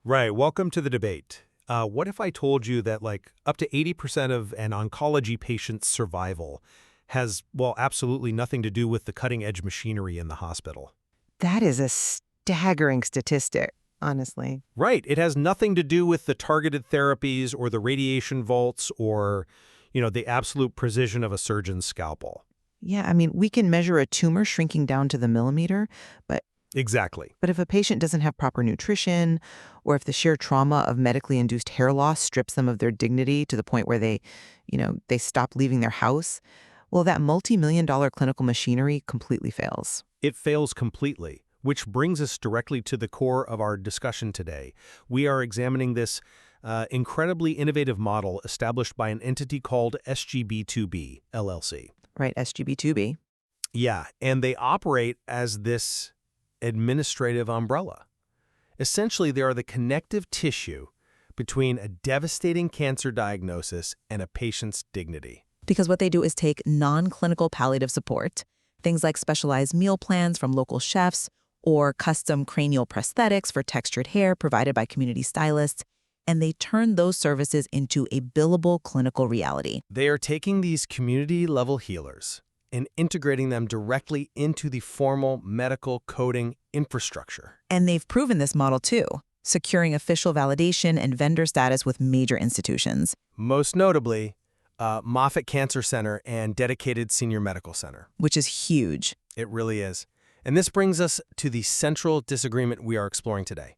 Right. Welcome to the debate. What if I told you that up to 80% of an oncology patient's survival has, well, absolutely nothing to do with the cutting-edge machinery in the hospital? That is a staggering statistic, honestly. Right. It has nothing to do with the targeted therapies or the radiation vaults or, the absolute precision of a surgeon's scalpel. Yeah, I mean, we can measure a tumor shrinking down to the millimeter, but Exactly. but if a patient doesn't have proper nutrition, or if the sheer trauma of medically induced hair loss strips them of their dignity to the point where they stop leaving their house, well, that multi-million-dollar clinical machinery completely fails. It fails completely, which brings us directly to the core of our discussion today. We are examining this incredibly innovative model established by an entity called SGB2B, LLC. Right, SGB2B. Yeah, and they operate as this administrative umbrella. Essentially, they are the connective tissue between a devastating cancer diagnosis and a patient's dignity. Because what they do is take non-clinical palliative support, things like specialized meal plans from local chefs or custom cranial prosthetics for textured hair provided by community stylists, and they turn those services into a billable clinical reality. They are taking these community-level healers and integrating them directly into the formal medical coding infrastructure. And they've proven this model too, securing official validation and vendor status with major institutions. Most notably, Moffitt Cancer Center and Dedicated Senior Medical Center. Which is huge. It really is. And this brings us to the central disagreement we are exploring today.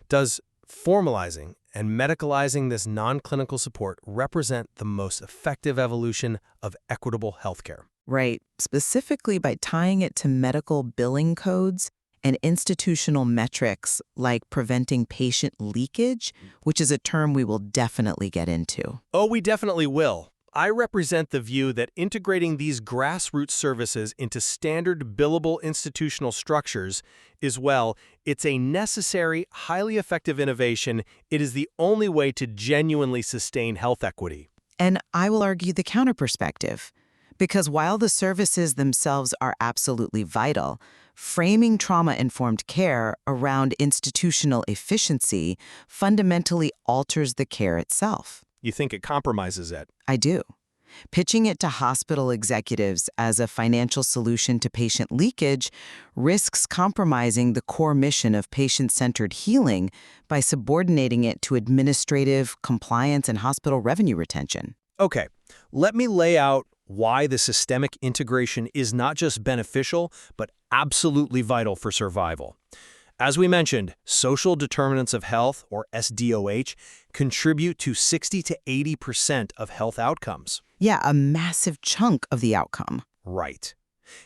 Does formalizing and medicalizing this non-clinical support represent the most effective evolution of equitable healthcare? Right, specifically by tying it to medical billing codes and institutional metrics like preventing patient leakage, which is a term we will definitely get into. Oh, we definitely will. I represent the view that integrating these grassroots services into standard billable institutional structures is, well, it's a necessary, highly effective innovation. It is the only way to genuinely sustain health equity. And I will argue the counter-perspective. Because while the services themselves are absolutely vital, framing trauma-informed care around institutional efficiency fundamentally alters the care itself. You think it compromises it? I do. Pitching it to hospital executives as a financial solution to patient leakage risks compromising the core mission of patient-centered healing by subordinating it to administrative, compliance, and hospital revenue retention. Okay, let me lay out why the systemic integration is not just beneficial, but absolutely vital for survival. As we mentioned, social determinants of health, or SDOH, contribute to 60 to 80% of health outcomes. Yeah, a massive chunk of the outcome. Right.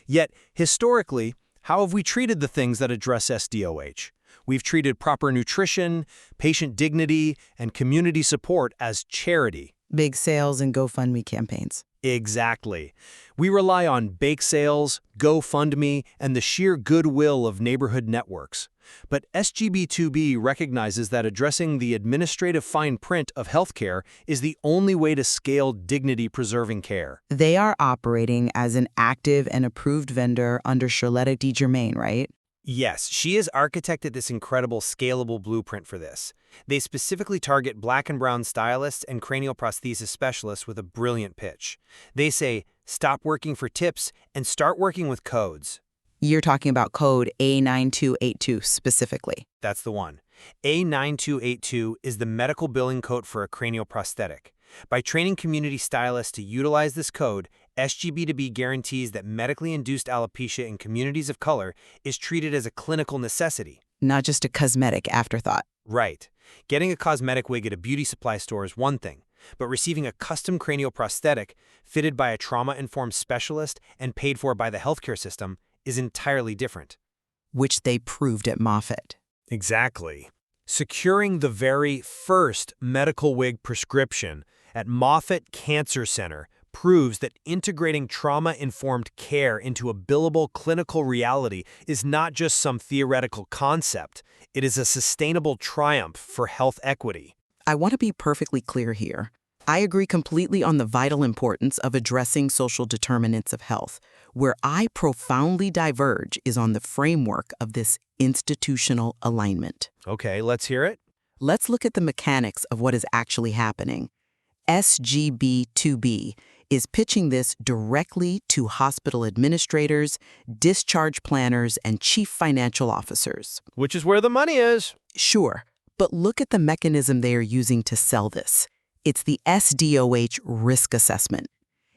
Yet, historically, how have we treated the things that address SDOH? We've treated proper nutrition, patient dignity, and community support as charity. Big sales and GoFundMe campaigns. Exactly. We rely on bake sales, GoFundMe, and the sheer goodwill of neighborhood networks. But SGB2B recognizes that addressing the administrative fine print of healthcare is the only way to scale dignity-preserving care. They are operating as an active and approved vendor under Charlotte DeGermain, right? Yes, she has architected this incredible scalable blueprint for this. They specifically target black and brown stylists and cranial prosthesis specialists with a brilliant pitch. They say, stop working for tips and start working with codes. You're talking about code A9282 specifically. That's the one. A9282 is the medical billing code for a cranial prosthetic. By training community stylists to utilize this code, SGB2B guarantees that medically induced alopecia in communities of color is treated as a clinical necessity. Not just a cosmetic afterthought. Right. Getting a cosmetic wig at a beauty supply store is one thing, but receiving a custom cranial prosthetic fitted by a trauma-informed specialist and paid for by the healthcare system is entirely different. Which they proved at Moffitt. Exactly. Securing the very first medical wig prescription at Moffitt Cancer Center proves that integrating trauma-informed care into a billable clinical reality is not just some theoretical concept. It is a sustainable triumph for health equity. I want to be perfectly clear here. I agree completely on the vital importance of addressing social determinants of health. Where I profoundly diverge is on the framework of this institutional alignment. Okay, let's hear it. Let's look at the mechanics of what is actually happening. SGB2B is pitching this directly to hospital administrators, discharge planners, and chief financial officers. Which is where the money is. Sure, but look at the mechanism they are using to sell this. It's the SDOH risk assessment.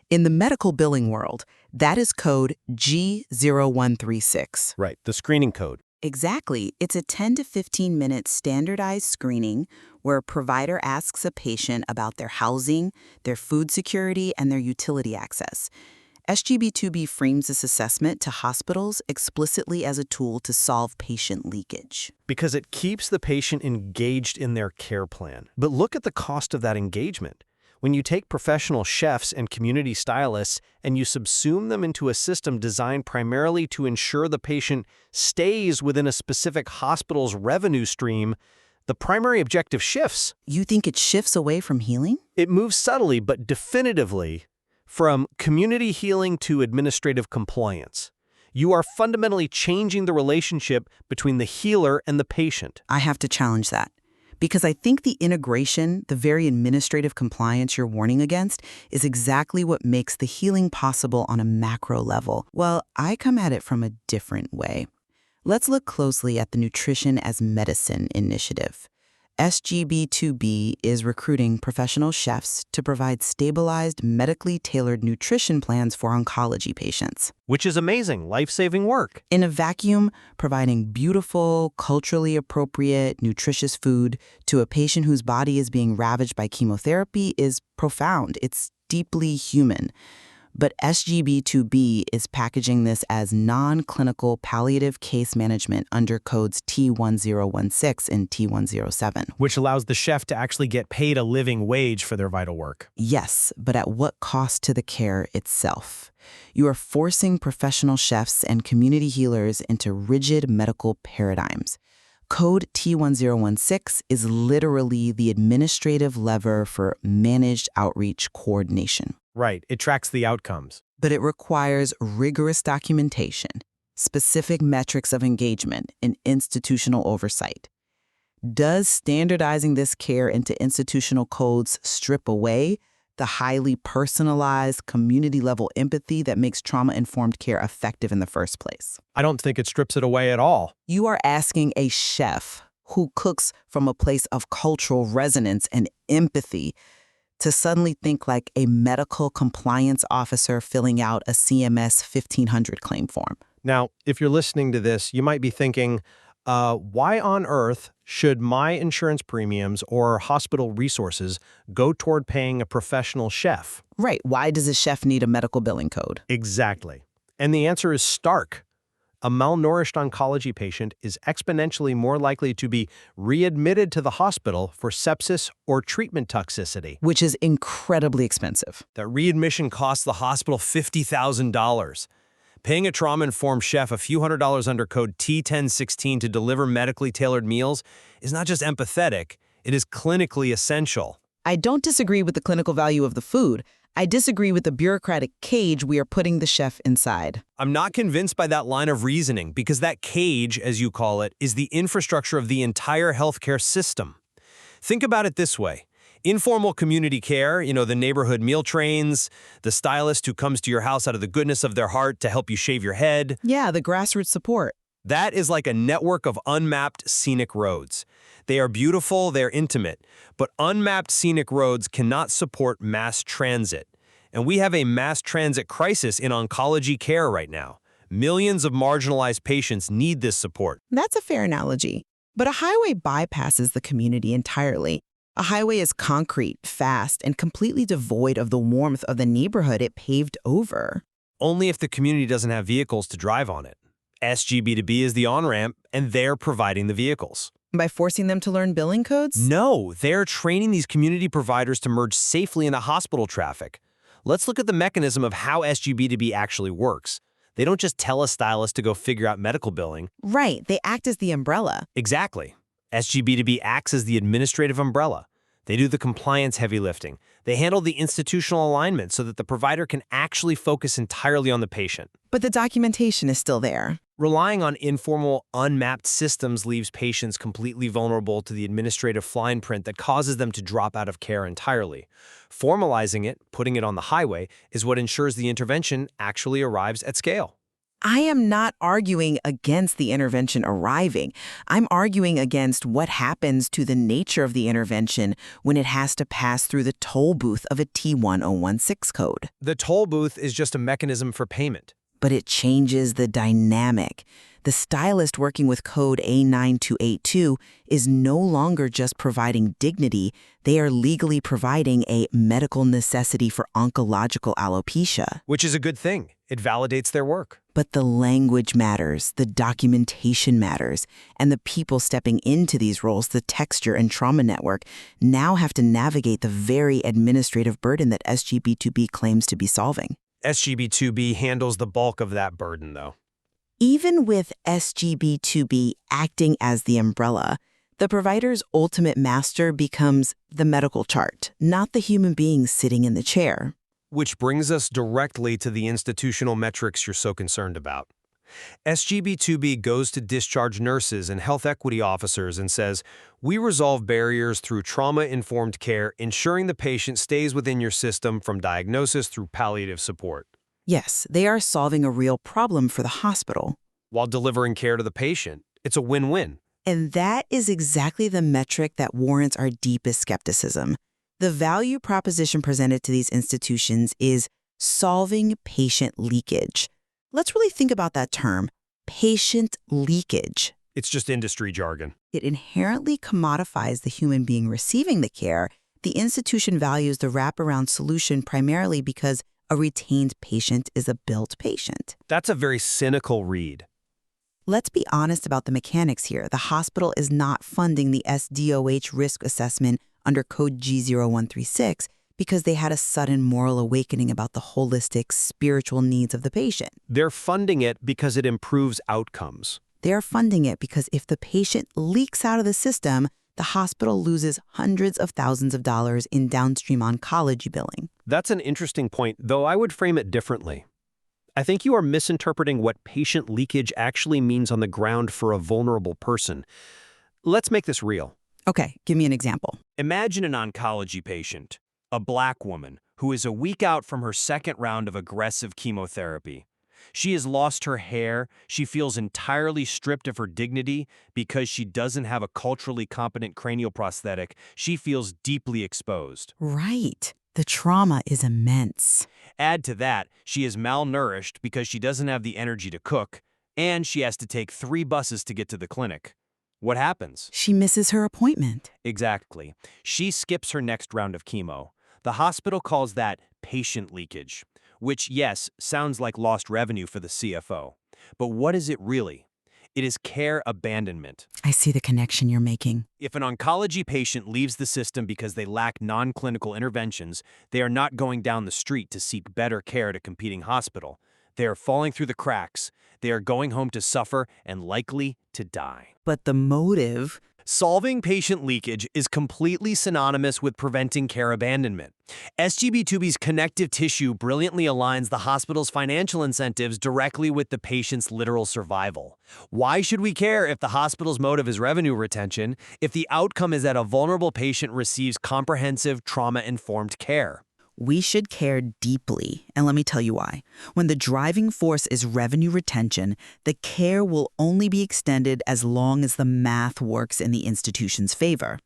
In the medical billing world, that is code G0136. Right, the screening code. Exactly. It's a 10 to 15-minute standardized screening where a provider asks a patient about their housing, their food security, and their utility access. SGB2B frames this assessment to hospitals explicitly as a tool to solve patient leakage. Because it keeps the patient engaged in their care plan. But look at the cost of that engagement. When you take professional chefs and community stylists and you subsume them into a system designed primarily to ensure the patient stays within a specific hospital's revenue stream, the primary objective shifts. You think it shifts away from healing? It moves subtly but definitively from community healing to administrative compliance. You are fundamentally changing the relationship between the healer and the patient. I have to challenge that. Because I think the integration, the very administrative compliance you're warning against, is exactly what makes the healing possible on a macro level. Well, I come at it from a different way. Let's look closely at the Nutrition as Medicine initiative. SGB2B is recruiting professional chefs to provide stabilized, medically tailored nutrition plans for oncology patients. Which is amazing, life-saving work. In a vacuum, providing beautiful, culturally appropriate, nutritious food to a patient whose body is being ravaged by chemotherapy is profound. It's deeply human. But SGB2B is packaging this as non-clinical palliative case management under codes T1016 and T107. Which allows the chef to actually get paid a living wage for their vital work. Yes, but at what cost to the care itself? You are forcing professional chefs and community healers into rigid medical paradigms. Code T1016 is literally the administrative lever for managed outreach coordination. Right, it tracks the outcomes. But it requires rigorous documentation, specific metrics of engagement, and institutional oversight. Does standardizing this care into institutional codes strip away the highly personalized, community-level empathy that makes trauma-informed care effective in the first place? I don't think it strips it away at all. You are asking a chef who cooks from a place of cultural resonance and empathy to suddenly think like a medical compliance officer filling out a CMS 1500 claim form. Now, if you're listening to this, you might be thinking, why on earth should my insurance premiums or hospital resources go toward paying a professional chef? Right. Why does a chef need a medical billing code? Exactly. And the answer is stark. A malnourished oncology patient is exponentially more likely to be readmitted to the hospital for sepsis or treatment toxicity. Which is incredibly expensive. That readmission costs the hospital $50,000. Paying a trauma-informed chef a few $100s under code T1016 to deliver medically tailored meals is not just empathetic, it is clinically essential. I don't disagree with the clinical value of the food. I disagree with the bureaucratic cage we are putting the chef inside. I'm not convinced by that line of reasoning because that cage, as you call it, is the infrastructure of the entire healthcare system. Think about it this way. Informal community care, the neighborhood meal trains, the stylist who comes to your house out of the goodness of their heart to help you shave your head. Yeah, the grassroots support. That is like a network of unmapped scenic roads. They are beautiful, they're intimate, but unmapped scenic roads cannot support mass transit. And we have a mass transit crisis in oncology care right now. Millions of marginalized patients need this support. That's a fair analogy. But a highway bypasses the community entirely. A highway is concrete, fast, and completely devoid of the warmth of the neighborhood it paved over. Only if the community doesn't have vehicles to drive on it. SGB2B is the on-ramp, and they're providing the vehicles. By forcing them to learn billing codes? No, they're training these community providers to merge safely into hospital traffic. Let's look at the mechanism of how SGB2B actually works. They don't just tell a stylist to go figure out medical billing. Right, they act as the umbrella. Exactly. SGB2B acts as the administrative umbrella. They do the compliance heavy lifting. They handle the institutional alignment so that the provider can actually focus entirely on the patient. But the documentation is still there. Relying on informal, unmapped systems leaves patients completely vulnerable to the administrative fine print that causes them to drop out of care entirely. Formalizing it, putting it on the highway, is what ensures the intervention actually arrives at scale. I am not arguing against the intervention arriving. I'm arguing against what happens to the nature of the intervention when it has to pass through the toll booth of a T1016 code. The toll booth is just a mechanism for payment. But it changes the dynamic. The stylist working with code A9282 is no longer just providing dignity, they are legally providing a medical necessity for oncological alopecia. Which is a good thing. It validates their work. But the language matters, the documentation matters, and the people stepping into these roles, the texture and trauma network, now have to navigate the very administrative burden that SGB2B claims to be solving. SGB2B handles the bulk of that burden, though. Even with SGB2B acting as the umbrella, the provider's ultimate master becomes the medical chart, not the human being sitting in the chair. Which brings us directly to the institutional metrics you're so concerned about. SGB2B goes to discharge nurses and health equity officers and says, "We resolve barriers through trauma-informed care, ensuring the patient stays within your system from diagnosis through palliative support." Yes, they are solving a real problem for the hospital. While delivering care to the patient, it's a win-win. And that is exactly the metric that warrants our deepest skepticism. The value proposition presented to these institutions is solving patient leakage. Let's really think about that term, patient leakage. It's just industry jargon. It inherently commodifies the human being receiving the care. The institution values the wraparound solution primarily because a retained patient is a billed patient. That's a very cynical read. Let's be honest about the mechanics here. The hospital is not funding the SDOH risk assessment under code G0136 because they had a sudden moral awakening about the holistic spiritual needs of the patient. They're funding it because it improves outcomes. They're funding it because if the patient leaks out of the system, the hospital loses hundreds of thousands of dollars in downstream oncology billing. That's an interesting point, though I would frame it differently. I think you are misinterpreting what patient leakage actually means on the ground for a vulnerable person. Let's make this real. Okay, give me an example. Imagine an oncology patient, a Black woman, who is a week out from her second round of aggressive chemotherapy. She has lost her hair, she feels entirely stripped of her dignity because she doesn't have a culturally competent cranial prosthetic. She feels deeply exposed. Right. The trauma is immense. Add to that, she is malnourished because she doesn't have the energy to cook, and she has to take 3 buses to get to the clinic. What happens? She misses her appointment. Exactly. She skips her next round of chemo. The hospital calls that patient leakage, which, yes, sounds like lost revenue for the CFO. But what is it really? It is care abandonment. I see the connection you're making. If an oncology patient leaves the system because they lack non-clinical interventions, they are not going down the street to seek better care at a competing hospital. They are falling through the cracks. They are going home to suffer and likely to die. But the motive... Solving patient leakage is completely synonymous with preventing care abandonment. SGB2B's connective tissue brilliantly aligns the hospital's financial incentives directly with the patient's literal survival. Why should we care if the hospital's motive is revenue retention, if the outcome is that a vulnerable patient receives comprehensive, trauma-informed care? We should care deeply, and let me tell you why. When the driving force is revenue retention, the care will only be extended as long as the math works in the institution's favor.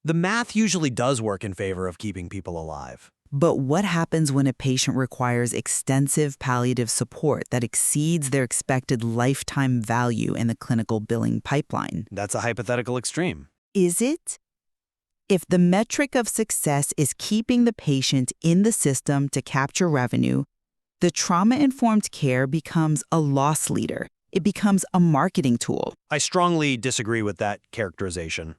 The math usually does work in favor of keeping people alive. But what happens when a patient requires extensive palliative support that exceeds their expected lifetime value in the clinical billing pipeline? That's a hypothetical extreme. Is it? If the metric of success is keeping the patient in the system to capture revenue, the trauma-informed care becomes a loss leader. It becomes a marketing tool. I strongly disagree with that characterization.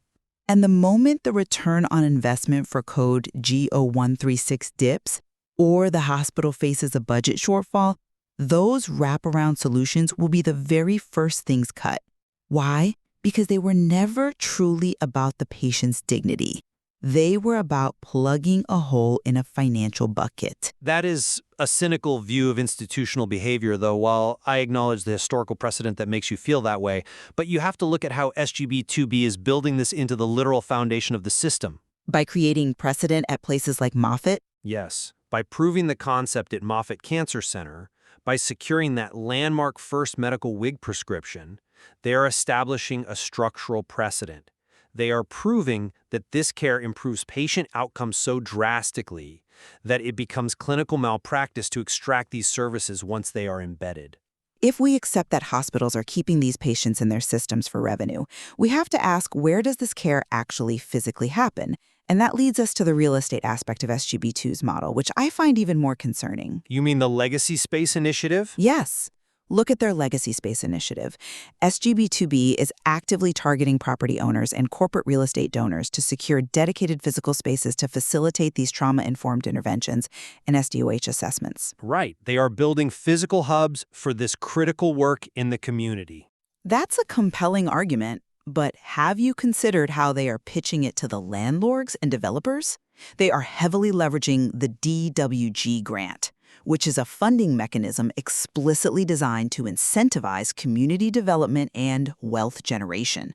And the moment the return on investment for code G0136 dips, or the hospital faces a budget shortfall, those wraparound solutions will be the very first things cut. Why? Because they were never truly about the patient's dignity. They were about plugging a hole in a financial bucket. That is a cynical view of institutional behavior, though, while I acknowledge the historical precedent that makes you feel that way. But you have to look at how SGB2B is building this into the literal foundation of the system. By creating precedent at places like Moffitt? Yes, by proving the concept at Moffitt Cancer Center, by securing that landmark first medical wig prescription, they are establishing a structural precedent. They are proving that this care improves patient outcomes so drastically that it becomes clinical malpractice to extract these services once they are embedded. If we accept that hospitals are keeping these patients in their systems for revenue, we have to ask, where does this care actually physically happen? And that leads us to the real estate aspect of SGB2's model, which I find even more concerning. You mean the Legacy Space Initiative? Yes. Look at their Legacy Space Initiative. SGB2B is actively targeting property owners and corporate real estate donors to secure dedicated physical spaces to facilitate these trauma-informed interventions and SDOH assessments. Right. They are building physical hubs for this critical work in the community. That's a compelling argument, but have you considered how they are pitching it to the landlords and developers? They are heavily leveraging the DWG grant, which is a funding mechanism explicitly designed to incentivize community development and wealth generation.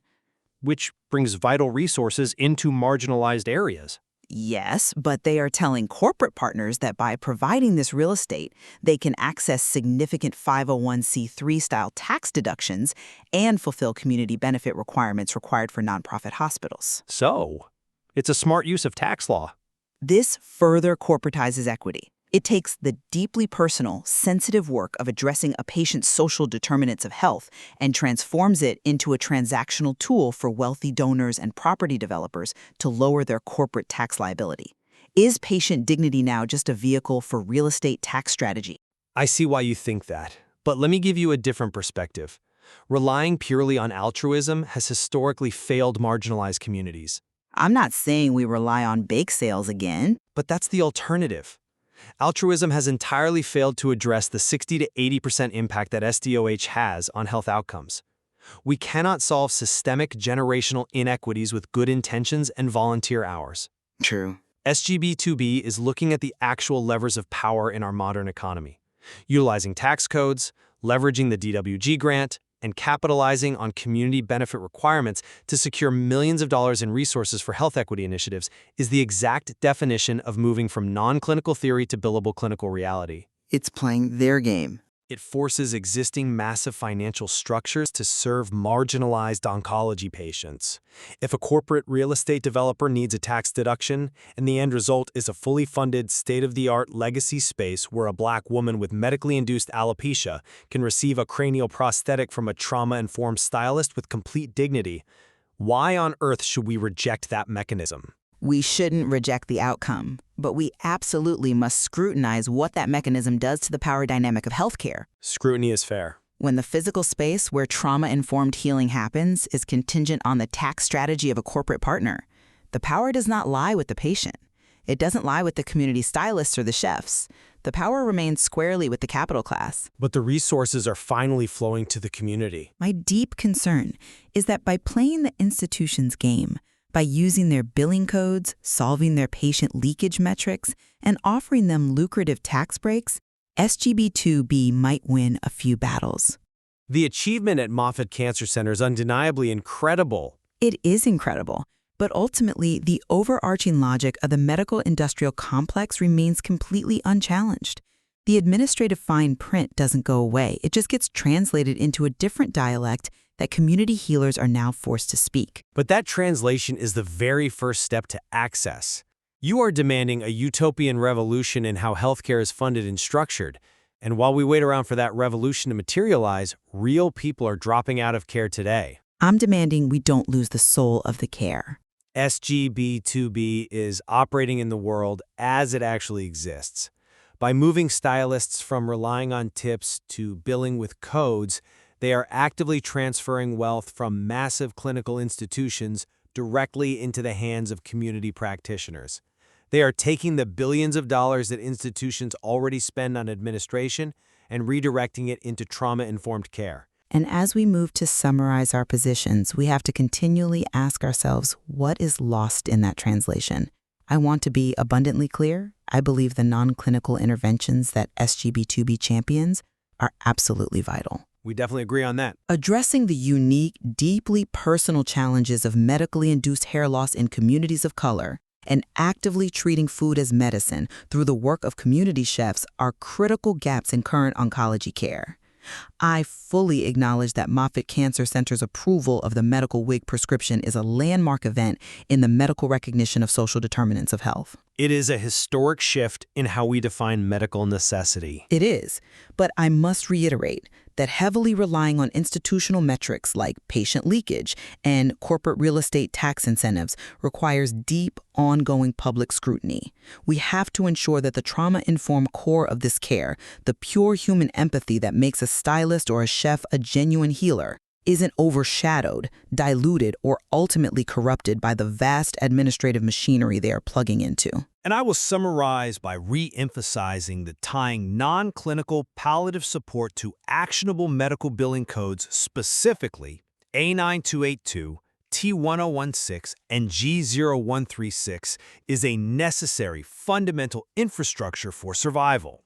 Which brings vital resources into marginalized areas. Yes, but they are telling corporate partners that by providing this real estate, they can access significant 501c3-style tax deductions and fulfill community benefit requirements required for nonprofit hospitals. So, it's a smart use of tax law. This further corporatizes equity. It takes the deeply personal, sensitive work of addressing a patient's social determinants of health and transforms it into a transactional tool for wealthy donors and property developers to lower their corporate tax liability. Is patient dignity now just a vehicle for real estate tax strategy? I see why you think that, but let me give you a different perspective. Relying purely on altruism has historically failed marginalized communities. I'm not saying we rely on bake sales again. But that's the alternative. Altruism has entirely failed to address the 60 to 80% impact that SDOH has on health outcomes. We cannot solve systemic generational inequities with good intentions and volunteer hours. True. SGB2B is looking at the actual levers of power in our modern economy, utilizing tax codes, leveraging the DWG grant, and capitalizing on community benefit requirements to secure millions of dollars in resources for health equity initiatives is the exact definition of moving from non-clinical theory to billable clinical reality. It's playing their game. It forces existing massive financial structures to serve marginalized oncology patients. If a corporate real estate developer needs a tax deduction, and the end result is a fully funded, state-of-the-art legacy space where a Black woman with medically induced alopecia can receive a cranial prosthetic from a trauma-informed stylist with complete dignity, why on earth should we reject that mechanism? We shouldn't reject the outcome, but we absolutely must scrutinize what that mechanism does to the power dynamic of healthcare. Scrutiny is fair. When the physical space where trauma-informed healing happens is contingent on the tax strategy of a corporate partner, the power does not lie with the patient. It doesn't lie with the community stylists or the chefs. The power remains squarely with the capital class. But the resources are finally flowing to the community. My deep concern is that by playing the institution's game, by using their billing codes, solving their patient leakage metrics, and offering them lucrative tax breaks, SGB2B might win a few battles. The achievement at Moffitt Cancer Center is undeniably incredible. It is incredible, but ultimately, the overarching logic of the medical industrial complex remains completely unchallenged. The administrative fine print doesn't go away. It just gets translated into a different dialect that community healers are now forced to speak. But that translation is the very first step to access. You are demanding a utopian revolution in how healthcare is funded and structured. And while we wait around for that revolution to materialize, real people are dropping out of care today. I'm demanding we don't lose the soul of the care. SGB2B is operating in the world as it actually exists. By moving stylists from relying on tips to billing with codes, they are actively transferring wealth from massive clinical institutions directly into the hands of community practitioners. They are taking the billions of dollars that institutions already spend on administration and redirecting it into trauma-informed care. And as we move to summarize our positions, we have to continually ask ourselves, what is lost in that translation? I want to be abundantly clear. I believe the non-clinical interventions that SGB2B champions are absolutely vital. We definitely agree on that. Addressing the unique, deeply personal challenges of medically induced hair loss in communities of color and actively treating food as medicine through the work of community chefs are critical gaps in current oncology care. I fully acknowledge that Moffitt Cancer Center's approval of the medical wig prescription is a landmark event in the medical recognition of social determinants of health. It is a historic shift in how we define medical necessity. It is, but I must reiterate that heavily relying on institutional metrics like patient leakage and corporate real estate tax incentives requires deep, ongoing public scrutiny. We have to ensure that the trauma-informed core of this care, the pure human empathy that makes a stylist or a chef a genuine healer, isn't overshadowed, diluted, or ultimately corrupted by the vast administrative machinery they are plugging into. And I will summarize by re-emphasizing that tying non-clinical palliative support to actionable medical billing codes, specifically A9282, T1016, and G0136, is a necessary fundamental infrastructure for survival.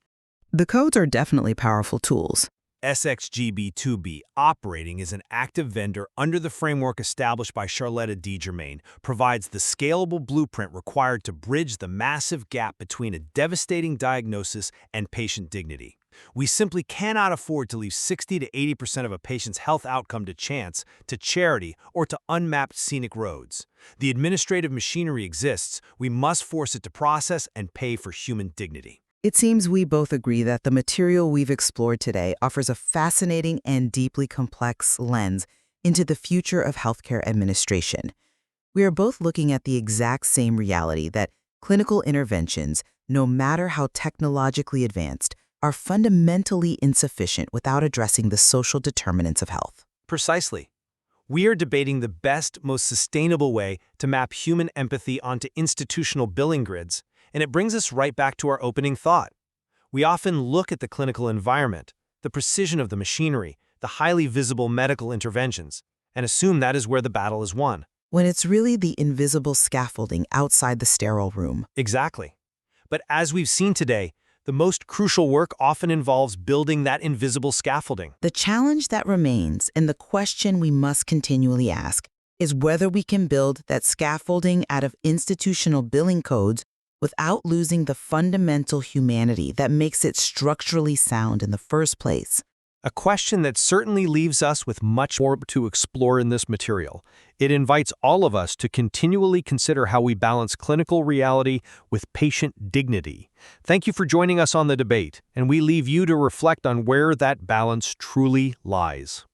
The codes are definitely powerful tools. SXGB2B, operating as an active vendor under the framework established by Charlotte D. Germain, provides the scalable blueprint required to bridge the massive gap between a devastating diagnosis and patient dignity. We simply cannot afford to leave 60 to 80% of a patient's health outcome to chance, to charity, or to unmapped scenic roads. The administrative machinery exists. We must force it to process and pay for human dignity. It seems we both agree that the material we've explored today offers a fascinating and deeply complex lens into the future of healthcare administration. We are both looking at the exact same reality that clinical interventions, no matter how technologically advanced, are fundamentally insufficient without addressing the social determinants of health. Precisely. We are debating the best, most sustainable way to map human empathy onto institutional billing grids. And it brings us right back to our opening thought. We often look at the clinical environment, the precision of the machinery, the highly visible medical interventions, and assume that is where the battle is won. When it's really the invisible scaffolding outside the sterile room. Exactly. But as we've seen today, the most crucial work often involves building that invisible scaffolding. The challenge that remains, and the question we must continually ask, is whether we can build that scaffolding out of institutional billing codes without losing the fundamental humanity that makes it structurally sound in the first place. A question that certainly leaves us with much more to explore in this material. It invites all of us to continually consider how we balance clinical reality with patient dignity. Thank you for joining us on the debate, and we leave you to reflect on where that balance truly lies.